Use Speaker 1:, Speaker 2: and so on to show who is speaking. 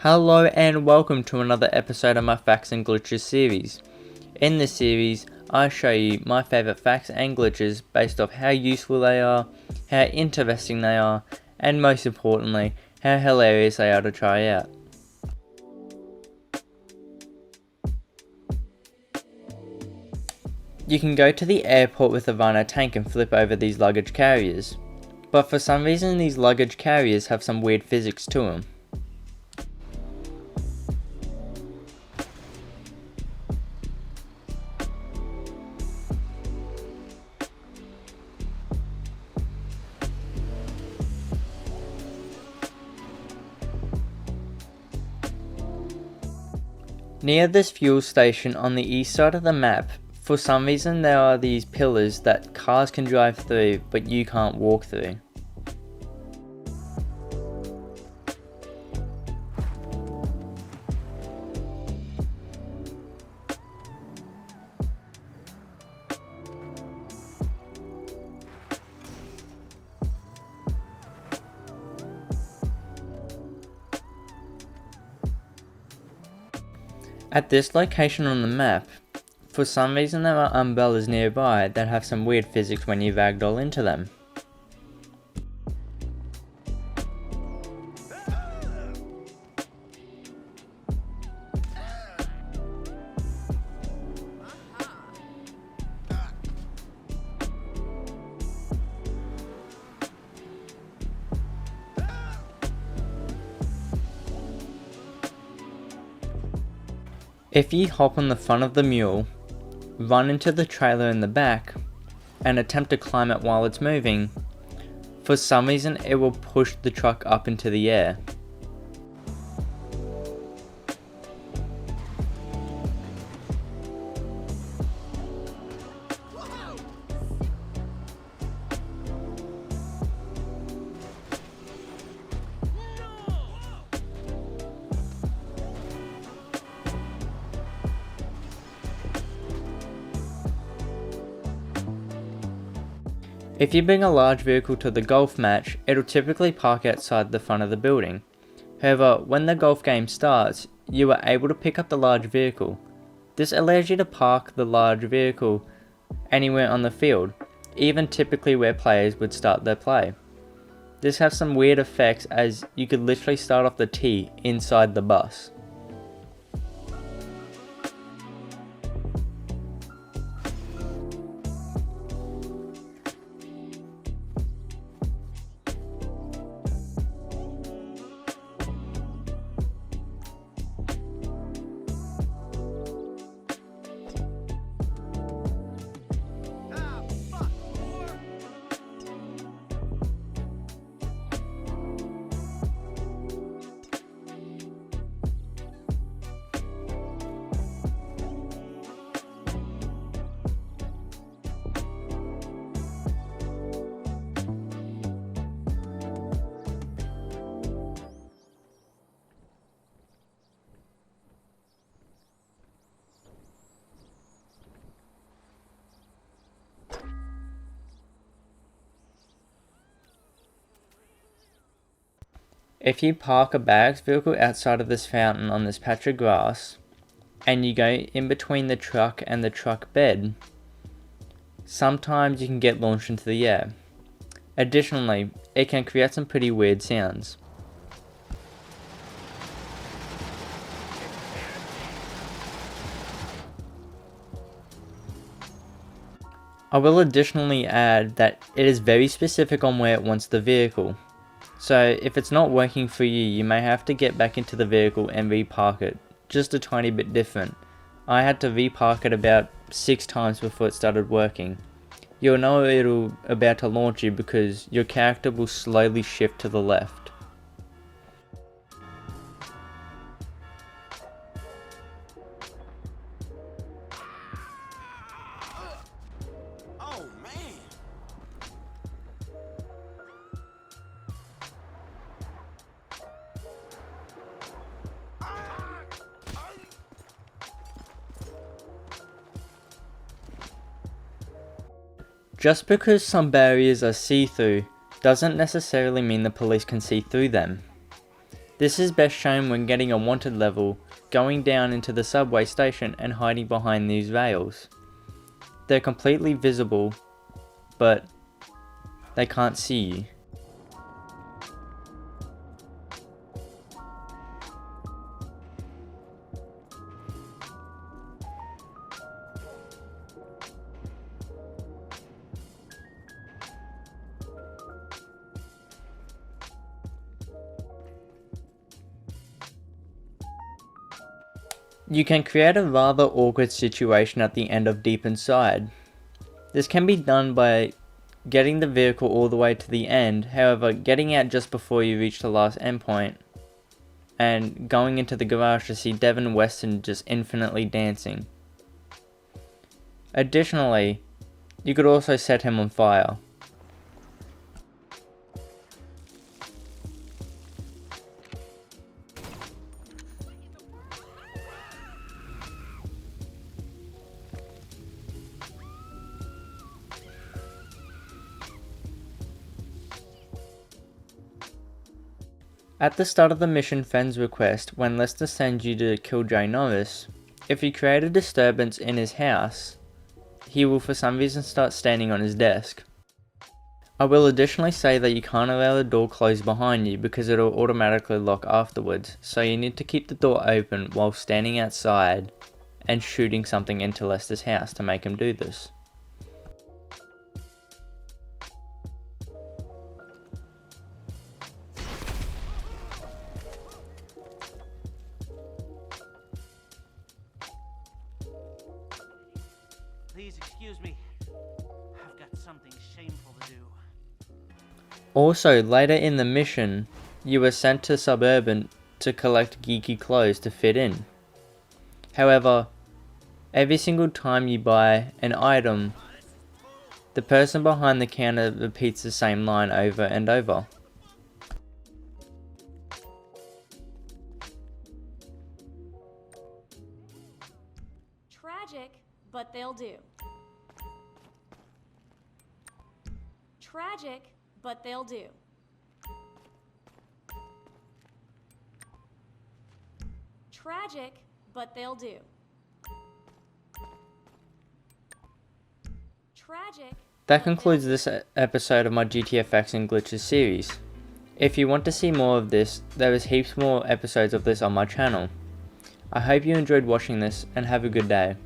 Speaker 1: Hello and welcome to another episode of my Facts and Glitches series. In this series, I show you my favourite facts and glitches based off how useful they are, how interesting they are, and most importantly, how hilarious they are to try out. You can go to the airport with a rhino tank and flip over these luggage carriers, but for some reason these luggage carriers have some weird physics to them. Near this fuel station on the east side of the map, for some reason there are these pillars that cars can drive through but you can't walk through. At this location on the map, for some reason there are umbrellas nearby that have some weird physics when you ragdoll into them. If you hop on the front of the mule, run into the trailer in the back, and attempt to climb it while it's moving, for some reason it will push the truck up into the air. If you bring a large vehicle to the golf match, it'll typically park outside the front of the building. However, when the golf game starts, you are able to pick up the large vehicle. This allows you to park the large vehicle anywhere on the field, even typically where players would start their play. This has some weird effects as you could literally start off the tee inside the bus. If you park a bags vehicle outside of this fountain on this patch of grass, and you go in between the truck and the truck bed, sometimes you can get launched into the air. Additionally, it can create some pretty weird sounds. I will additionally add that it is very specific on where it wants the vehicle. So if it's not working for you, you may have to get back into the vehicle and repark it, just a tiny bit different. I had to repark it about 6 times before it started working. You'll know it'll about to launch you because your character will slowly shift to the left. Just because some barriers are see-through doesn't necessarily mean the police can see through them. This is best shown when getting a wanted level, going down into the subway station and hiding behind these veils. They're completely visible, but they can't see you. You can create a rather awkward situation at the end of Deep Inside. This can be done by getting the vehicle all the way to the end, however getting out just before you reach the last endpoint, and going into the garage to see Devin Weston just infinitely dancing. Additionally, you could also set him on fire. At the start of the mission Fenn's request, when Lester sends you to kill Jay Norris, if you create a disturbance in his house, he will for some reason start standing on his desk. I will additionally say that you can't allow the door closed behind you because it will automatically lock afterwards, so you need to keep the door open while standing outside and shooting something into Lester's house to make him do this.
Speaker 2: Please excuse me. I've got something shameful to do.
Speaker 1: Also, later in the mission, you were sent to Suburban to collect geeky clothes to fit in. However, every single time you buy an item, the person behind the counter repeats the same line over and over.
Speaker 3: Tragic, but they'll do. Tragic, but they'll do. Tragic, but they'll do. Tragic.
Speaker 1: That concludes this episode of my GTFX and Glitches series. If you want to see more of this, there is heaps more episodes of this on my channel. I hope you enjoyed watching this and have a good day.